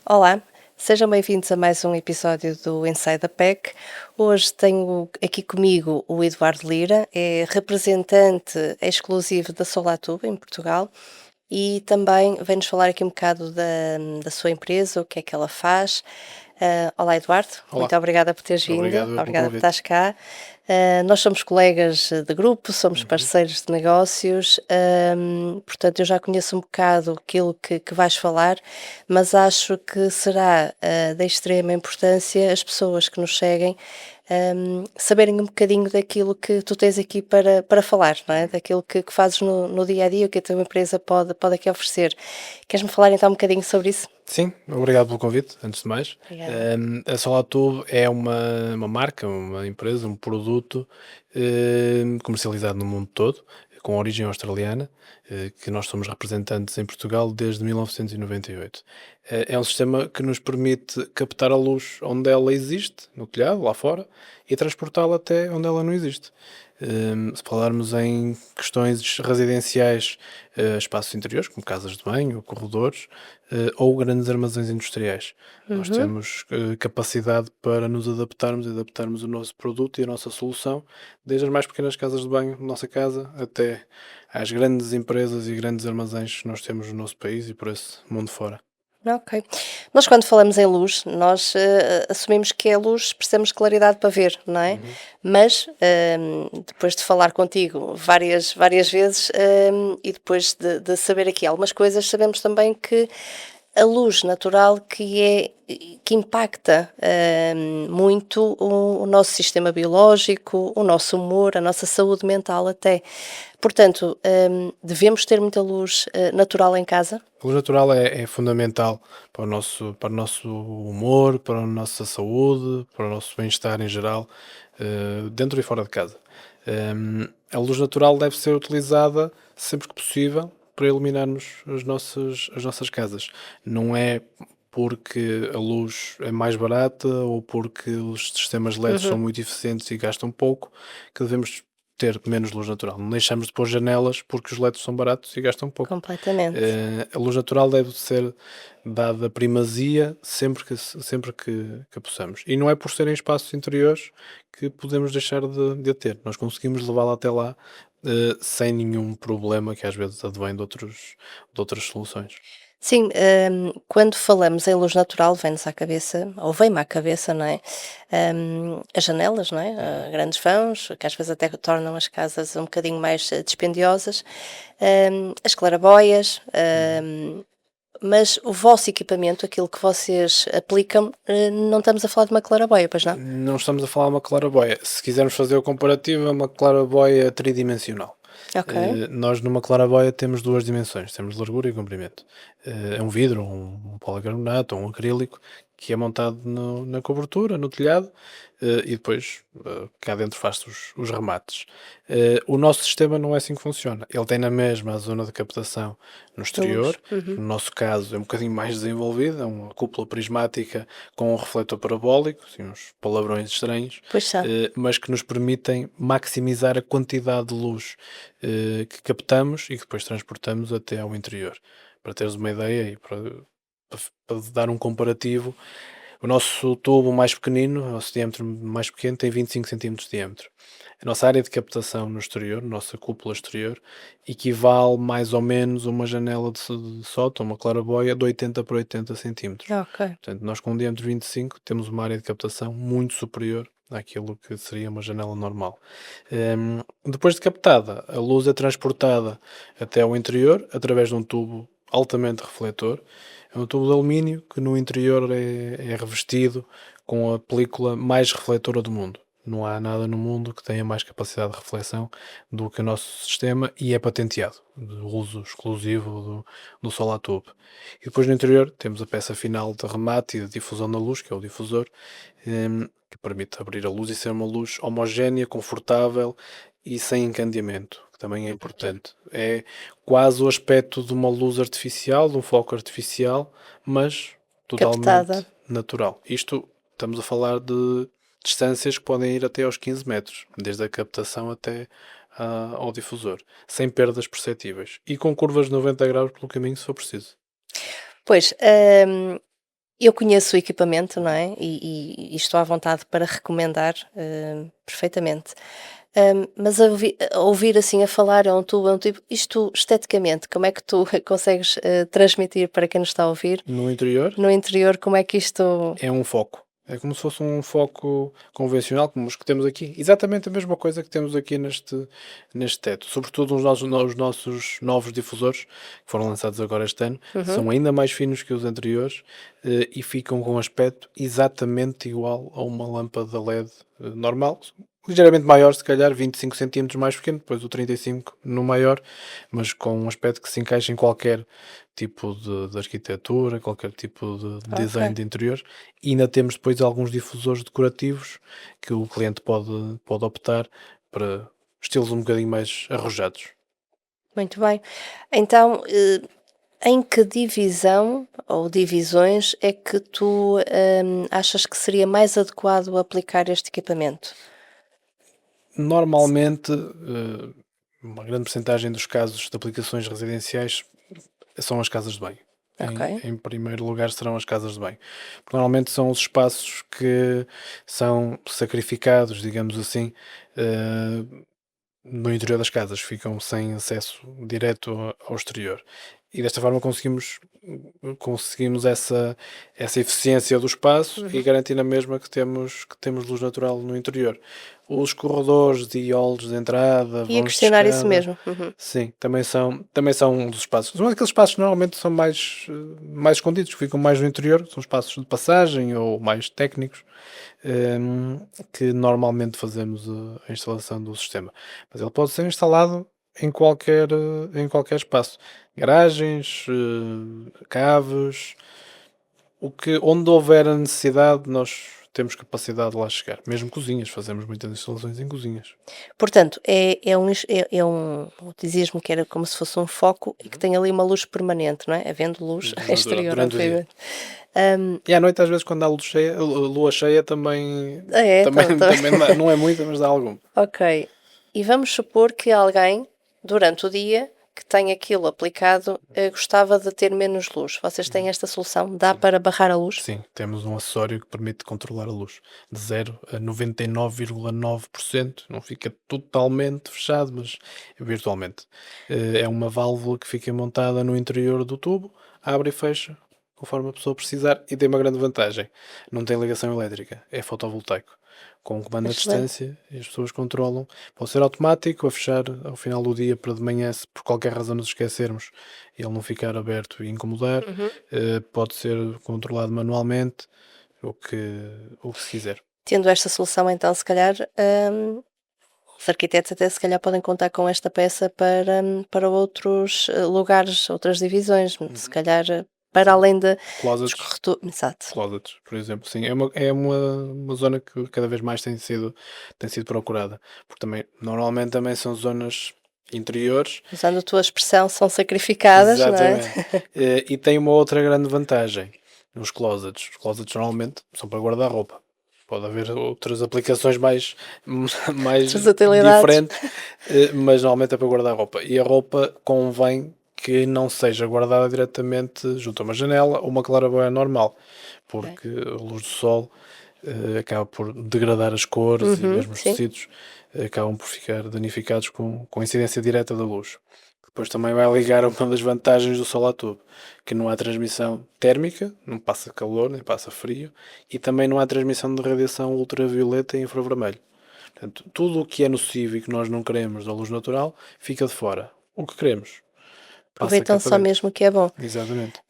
Olá, sejam bem-vindos a mais um episódio do Inside the Pack. Hoje tenho aqui comigo o Eduardo Lira, é representante exclusivo da Solatube em Portugal e também vem-nos falar aqui um bocado da sua empresa, o que é que ela faz. Olá, Eduardo, Olá, muito obrigada por teres vindo, obrigado eu pelo obrigada por convite. estás cá. Nós somos colegas de grupo, somos Uhum. parceiros de negócios, portanto, eu já conheço um bocado aquilo que vais falar, mas acho que será de extrema importância as pessoas que nos seguem saberem um bocadinho daquilo que tu tens aqui para falar, não é? Daquilo que fazes no dia a dia, o que a tua empresa pode aqui oferecer. Queres-me falar então um bocadinho sobre isso? Sim, obrigado pelo convite, antes de mais. Obrigada. A Solatube é uma marca, uma empresa, um produto comercializado no mundo todo, com origem australiana, que nós somos representantes em Portugal desde 1998. É um sistema que nos permite captar a luz onde ela existe, no telhado, lá fora, e transportá-la até onde ela não existe. Se falarmos em questões residenciais, espaços interiores, como casas de banho, corredores, ou grandes armazéns industriais. Nós Uhum. temos capacidade para nos adaptarmos e adaptarmos o nosso produto e a nossa solução, desde as mais pequenas casas de banho da nossa casa até às grandes empresas e grandes armazéns que nós temos no nosso país e por esse mundo fora. Ok. Nós quando falamos em luz, nós, assumimos que é luz, precisamos de claridade para ver, não é? Uhum. Mas, depois de falar contigo várias vezes, e depois de saber aqui algumas coisas, sabemos também que a luz natural que impacta, muito o nosso sistema biológico, o nosso humor, a nossa saúde mental até. Portanto, devemos ter muita luz, natural em casa? A luz natural é fundamental para o nosso humor, para a nossa saúde, para o nosso bem-estar em geral, dentro e fora de casa. A luz natural deve ser utilizada sempre que possível para iluminarmos as nossas casas. Não é porque a luz é mais barata ou porque os sistemas LED são Uhum. muito eficientes e gastam pouco que devemos ter menos luz natural. Não deixamos de pôr janelas porque os LEDs são baratos e gastam pouco. Completamente. A luz natural deve ser dada primazia sempre que a possamos. E não é por serem espaços interiores que podemos deixar de a ter. Nós conseguimos levá-la até lá, sem nenhum problema que às vezes advém de outras soluções. Sim, quando falamos em luz natural vem-nos à cabeça, ou vem-me à cabeça, não é? As janelas, não é? Uhum. Grandes vãos, que às vezes até tornam as casas um bocadinho mais dispendiosas, as claraboias, Uhum. mas o vosso equipamento, aquilo que vocês aplicam, não estamos a falar de uma claraboia, pois não? Não estamos a falar de uma claraboia. Se quisermos fazer o comparativo, é uma claraboia tridimensional. Ok. Nós numa claraboia temos duas dimensões, temos largura e comprimento. É um vidro, um policarbonato ou um acrílico que é montado na cobertura, no telhado, e depois cá dentro faz-se os remates. O nosso sistema não é assim que funciona. Ele tem na mesma a zona de captação no Da luz. exterior, Uhum. que no nosso caso é um bocadinho mais desenvolvida, é uma cúpula prismática com um refletor parabólico, assim, uns palavrões estranhos, Pois são. mas que nos permitem maximizar a quantidade de luz que captamos e que depois transportamos até ao interior. Para teres uma ideia e para dar um comparativo, o nosso tubo mais pequenino, o nosso diâmetro mais pequeno, tem 25 centímetros de diâmetro. A nossa área de captação no exterior, a nossa cúpula exterior, equivale mais ou menos a uma janela de sótão, uma claraboia de 80 por 80 centímetros. Ok. Portanto, nós com um diâmetro de 25 temos uma área de captação muito superior àquilo que seria uma janela normal. Depois de captada, a luz é transportada até ao interior através de um tubo altamente refletor. É um tubo de alumínio que no interior é revestido com a película mais refletora do mundo. Não há nada no mundo que tenha mais capacidade de reflexão do que o nosso sistema e é patenteado, de uso exclusivo do Solatube. E depois no interior temos a peça final de remate e de difusão da luz, que é o difusor, que permite abrir a luz e ser uma luz homogénea, confortável e sem encandeamento, que também é importante. É quase o aspecto de uma luz artificial, de um foco artificial, mas Captada. totalmente natural. Isto estamos a falar de distâncias que podem ir até aos 15 metros, desde a captação até ao difusor, sem perdas perceptíveis e com curvas de 90 graus pelo caminho se for preciso. Pois, Eu conheço o equipamento, não é? E estou à vontade para recomendar, perfeitamente. Mas a ouvir assim a falar é um tipo, isto esteticamente, como é que tu consegues, transmitir para quem nos está a ouvir, No interior no interior, como é que isto é um foco. É como se fosse um foco convencional, como os que temos aqui. Exatamente a mesma coisa que temos aqui neste teto. Sobretudo os nossos novos difusores, que foram lançados agora este ano, uhum, são ainda mais finos que os anteriores, e ficam com um aspecto exatamente igual a uma lâmpada LED normal. Ligeiramente maior, se calhar 25 centímetros mais pequeno, depois o 35 no maior, mas com um aspecto que se encaixa em qualquer tipo de arquitetura, qualquer tipo de design ok. de interior. E ainda temos depois alguns difusores decorativos que o cliente pode optar para estilos um bocadinho mais arrojados. Muito bem. Então, em que divisão ou divisões é que tu, achas que seria mais adequado aplicar este equipamento? Normalmente, uma grande percentagem dos casos de aplicações residenciais são as casas de banho. Ok. Em primeiro lugar serão as casas de banho. Porque normalmente são os espaços que são sacrificados, digamos assim, eh, no interior das casas, ficam sem acesso direto ao exterior. E desta forma conseguimos essa eficiência do espaço e Uhum. garantir na mesma que temos luz natural no interior. Os corredores e halls de entrada, Ia vãos de questionar isso escada, mesmo. Uhum. sim, também são um dos espaços. São aqueles espaços que normalmente são mais escondidos, que ficam mais no interior, são espaços de passagem ou mais técnicos, que normalmente fazemos a instalação do sistema. Mas ele pode ser instalado em qualquer espaço. Garagens, caves, onde houver a necessidade, nós temos capacidade de lá chegar. Mesmo cozinhas, fazemos muitas instalações em cozinhas. Portanto, é um dizias-me que era como se fosse um foco e que Uhum. tem ali uma luz permanente, não é? Havendo luz Luz natural, exterior, durante o dia. obviamente. Hum, E à noite, às vezes, quando há lua cheia, também, é, também, então também não é muita, mas dá algum. ok. E vamos supor que alguém, durante o dia, que tem aquilo aplicado, gostava de ter menos luz. Vocês têm Uhum. esta solução? Dá Sim. para barrar a luz? Sim, temos um acessório que permite controlar a luz de 0 a 99,9%. Não fica totalmente fechado, mas virtualmente. É uma válvula que fica montada no interior do tubo, abre e fecha conforme a pessoa precisar e tem uma grande vantagem. Não tem ligação elétrica, é fotovoltaico. Com um comando à Excelente. distância e as pessoas controlam. Pode ser automático, a fechar ao final do dia para de manhã, se por qualquer razão nos esquecermos, ele não ficar aberto e incomodar. Uhum. Pode ser controlado manualmente, o que, o que se quiser. Tendo esta solução, então, se calhar, os arquitetos até se calhar podem contar com esta peça para outros lugares, outras divisões, se Uhum. calhar para Sim. além dos Closets, corredores. Exato. closets, por exemplo, sim, é uma zona que cada vez mais tem sido procurada, porque também, normalmente também são zonas interiores. Usando a tua expressão, são sacrificadas, não é? Exatamente. E tem uma outra grande vantagem nos closets. Os closets normalmente são para guardar roupa. Pode haver outras aplicações mais, Outras mais utilidades. diferentes, mas normalmente é para guardar roupa. E a roupa convém que não seja guardada diretamente junto a uma janela ou uma claraboia normal, Ok. porque a luz do sol acaba por degradar as cores e Uhum, mesmo os sim. tecidos acabam por ficar danificados com a incidência direta da luz. Depois também vai ligar a uma das vantagens do solar tubo, que não há transmissão térmica, não passa calor nem passa frio, e também não há transmissão de radiação ultravioleta e infravermelho. Portanto, tudo o que é nocivo e que nós não queremos da luz natural fica de fora. O que queremos passa cá Aproveitam para só dentro. mesmo o que é bom. Exatamente.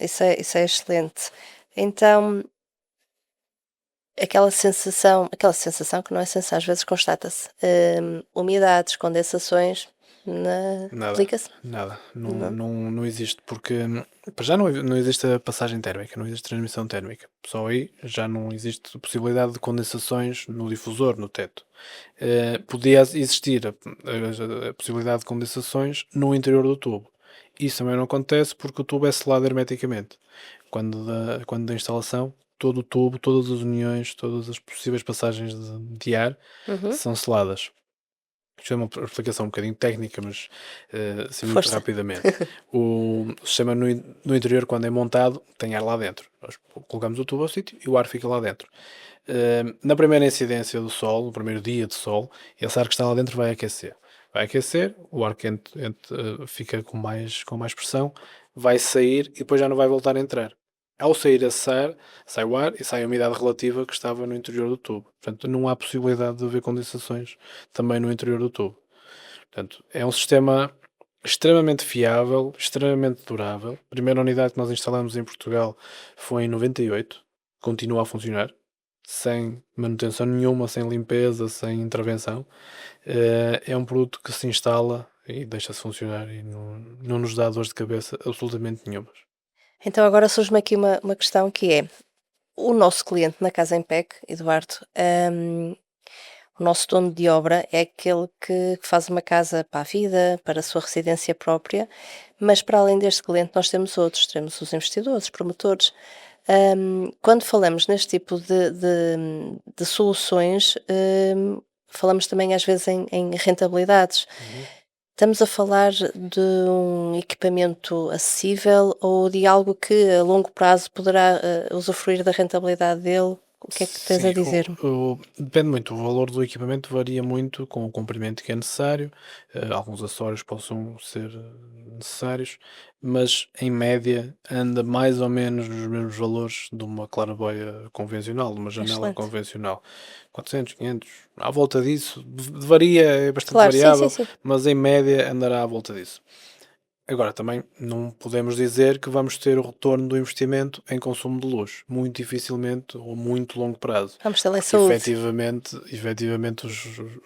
Isso é excelente. Então, aquela sensação que não é sensação, às vezes constata-se, umidades, condensações, Nada, aplica-se? nada. Não, Não? não, não existe, porque para já não existe a passagem térmica, não existe transmissão térmica. Só aí já não existe a possibilidade de condensações no difusor, no teto. Podia existir a possibilidade de condensações no interior do tubo. Isso também não acontece porque o tubo é selado hermeticamente. Quando da instalação, todo o tubo, todas as uniões, todas as possíveis passagens de ar Uhum. são seladas. isto é uma explicação um bocadinho técnica, mas assim muito Força. rapidamente. O sistema no interior, quando é montado, tem ar lá dentro. Nós colocamos o tubo ao sítio e o ar fica lá dentro. Na primeira incidência do sol, no primeiro dia de sol, esse ar que está lá dentro vai aquecer. Vai aquecer, o ar quente fica com mais pressão, vai sair e depois já não vai voltar a entrar. Ao sair esse ar, sai o ar e sai a umidade relativa que estava no interior do tubo. Portanto, não há possibilidade de haver condensações também no interior do tubo. Portanto, é um sistema extremamente fiável, extremamente durável. A primeira unidade que nós instalamos em Portugal foi em 98, continua a funcionar, sem manutenção nenhuma, sem limpeza, sem intervenção. É um produto que se instala e deixa-se funcionar e não nos dá dores de cabeça absolutamente nenhumas. Então agora surge-me aqui uma questão que é, o nosso cliente na Casa Empec, Eduardo, o nosso dono de obra é aquele que faz uma casa para a vida, para a sua residência própria, mas para além deste cliente nós temos outros, temos os investidores, os promotores. Quando falamos neste tipo de soluções, falamos também às vezes em rentabilidades. Uhum. Estamos a falar de um equipamento acessível ou de algo que a longo prazo poderá usufruir da rentabilidade dele? O que é que tens a Sim, dizer-me? depende muito. O valor do equipamento varia muito com o comprimento que é necessário. Alguns acessórios possam ser necessários, mas em média anda mais ou menos nos mesmos valores de uma claraboia convencional, de uma janela Excelente. convencional. 400, 500, à volta disso. Varia, é bastante Claro, sim, sim, variável, sim. mas em média andará à volta disso. Agora, também não podemos dizer que vamos ter o retorno do investimento em consumo de luz, muito dificilmente ou muito longo prazo, Vamos ter em porque saúde, efetivamente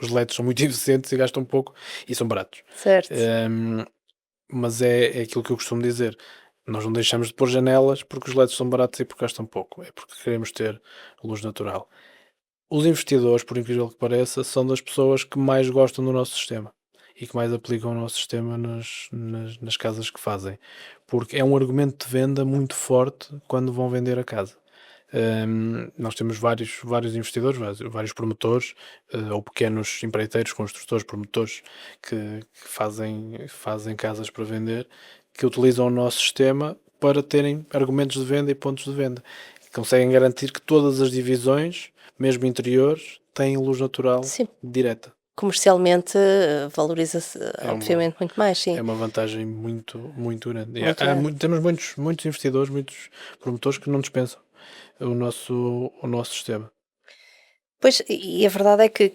os LEDs são muito eficientes e gastam pouco e são baratos. certo. Hum, mas é aquilo que eu costumo dizer, nós não deixamos de pôr janelas porque os LEDs são baratos e porque gastam pouco, é porque queremos ter luz natural. Os investidores, por incrível que pareça, são das pessoas que mais gostam do nosso sistema e que mais aplicam o nosso sistema nas casas que fazem, porque é um argumento de venda muito forte quando vão vender a casa. Nós temos vários investidores, vários promotores, ou pequenos empreiteiros, construtores, promotores que fazem casas para vender, que utilizam o nosso sistema para terem argumentos de venda e pontos de venda. Conseguem garantir que todas as divisões, mesmo interiores, têm luz natural Sim, direta. comercialmente valoriza-se É uma, obviamente muito mais, sim, é uma vantagem muito, muito grande. muito grande. Temos muitos investidores, muitos promotores que não dispensam o nosso sistema. Pois, e a verdade é que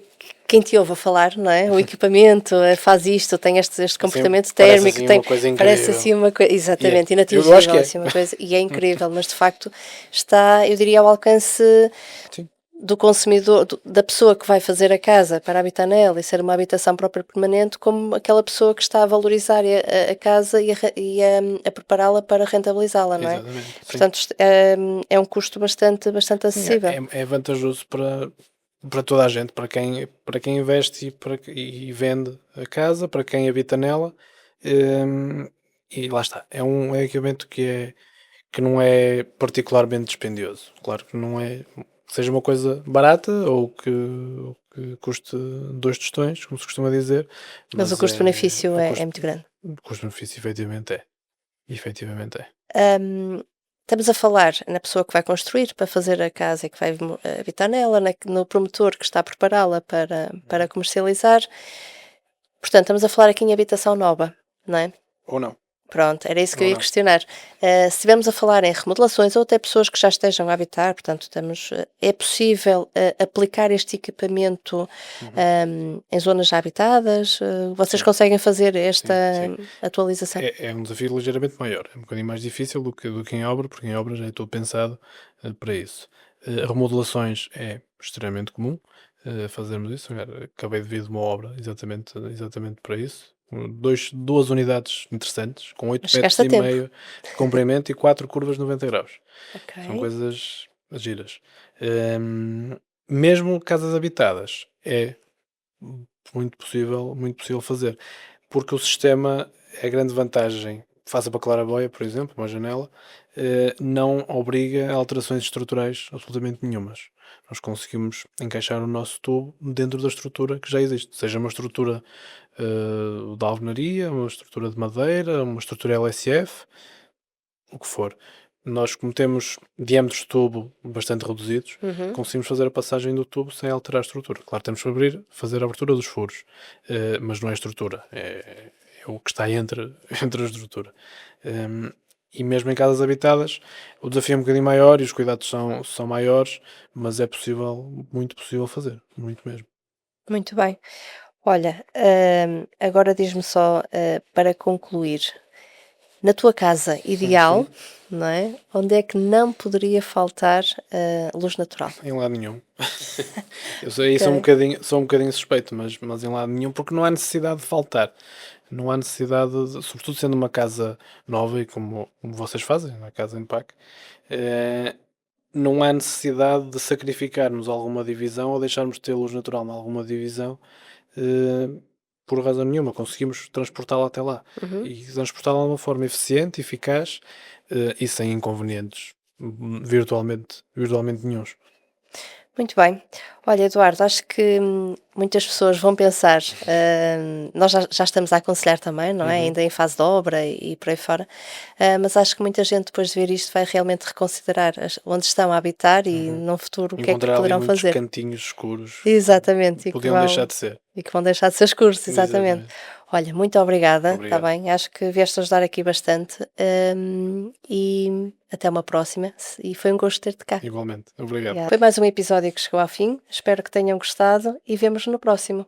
quem te ouve a falar, não é? O equipamento faz isto, tem este Assim, comportamento parece térmico, assim tem, uma coisa parece incrível. assim uma coisa, E é. exatamente, Eu acho que inatingível, é. assim uma coisa, e é incrível, mas de facto está, eu diria, ao alcance Sim. do consumidor, da pessoa que vai fazer a casa para habitar nela e ser uma habitação própria permanente, como aquela pessoa que está a valorizar a casa e a prepará-la para rentabilizá-la, não é? Exatamente. Sim. Portanto, é um custo bastante Sim, é, acessível. é vantajoso para toda a gente, para quem investe e vende a casa, para quem habita nela. hum, e lá está. É um equipamento que não é particularmente dispendioso. Claro que não é que seja uma coisa barata ou que custe dois tostões, como se costuma dizer, Mas o mas custo-benefício o é custo, muito grande. o custo-benefício efetivamente é. Efetivamente é. Hum, Estamos a falar na pessoa que vai construir para fazer a casa e que vai habitar nela, no promotor que está a prepará-la para comercializar. Portanto, estamos a falar aqui em habitação nova, não é? Ou não, Pronto, era isso que eu ou ia não. questionar. Se estivermos a falar em remodelações ou até pessoas que já estejam a habitar, portanto, é possível aplicar este equipamento Uhum. em zonas já habitadas? Vocês Sim, conseguem fazer esta sim, sim. atualização? É um desafio ligeiramente maior, é um bocadinho mais difícil do que em obra, porque em obra já é tudo pensado para isso. Remodelações é extremamente comum fazermos isso. Aliás, acabei de vir de uma obra exatamente para isso. Duas unidades interessantes, com 8 Mas metros chegaste a e tempo. meio de comprimento e 4 curvas de 90 graus. Ok. São coisas giras. Hum, Mesmo casas habitadas, é muito possível fazer, porque o sistema, a grande vantagem faça para claraboia, por exemplo, uma janela, não obriga a alterações estruturais absolutamente nenhumas. Nós conseguimos encaixar o nosso tubo dentro da estrutura que já existe, seja uma estrutura de alvenaria, uma estrutura de madeira, uma estrutura LSF, o que for. Nós, como temos diâmetros de tubo bastante reduzidos, Uhum. conseguimos fazer a passagem do tubo sem alterar a estrutura. Claro, temos que fazer a abertura dos furos, mas não é a estrutura, é o que está entre a estrutura. E mesmo em casas habitadas, o desafio é um bocadinho maior e os cuidados são maiores, mas é possível, muito possível fazer, muito mesmo. Muito bem. Olha, agora diz-me só, para concluir, na tua casa ideal, Sim. não é? Onde é que não poderia faltar luz natural? Em lado nenhum. Eu sei, Ok. sou um bocadinho suspeito, mas em lado nenhum, porque não há necessidade de faltar. Não há necessidade, sobretudo sendo uma casa nova e como vocês fazem, na casa em PAC, não há necessidade de sacrificarmos alguma divisão ou deixarmos de ter luz natural em alguma divisão, eh, por razão nenhuma. Conseguimos transportá-la até lá Uhum. e transportá-la de uma forma eficiente, eficaz, e sem inconvenientes, virtualmente nenhuns. Muito bem. Olha, Eduardo, acho que muitas pessoas vão pensar, nós já estamos a aconselhar também, não é? Uhum. Ainda em fase de obra e por aí fora, mas acho que muita gente depois de ver isto vai realmente reconsiderar onde estão a habitar e Uhum. no futuro o que é que Encontrar ali poderão muitos fazer. cantinhos escuros Exatamente, podiam deixar de ser. e que vão deixar de ser escuros, exatamente. Exatamente. Olha, muito obrigada, está Obrigado. bem? Acho que vieste ajudar aqui bastante, e até uma próxima, e foi um gosto ter-te cá. Igualmente. Obrigado. Obrigada. Foi mais um episódio que chegou ao fim, espero que tenham gostado e vemos no próximo.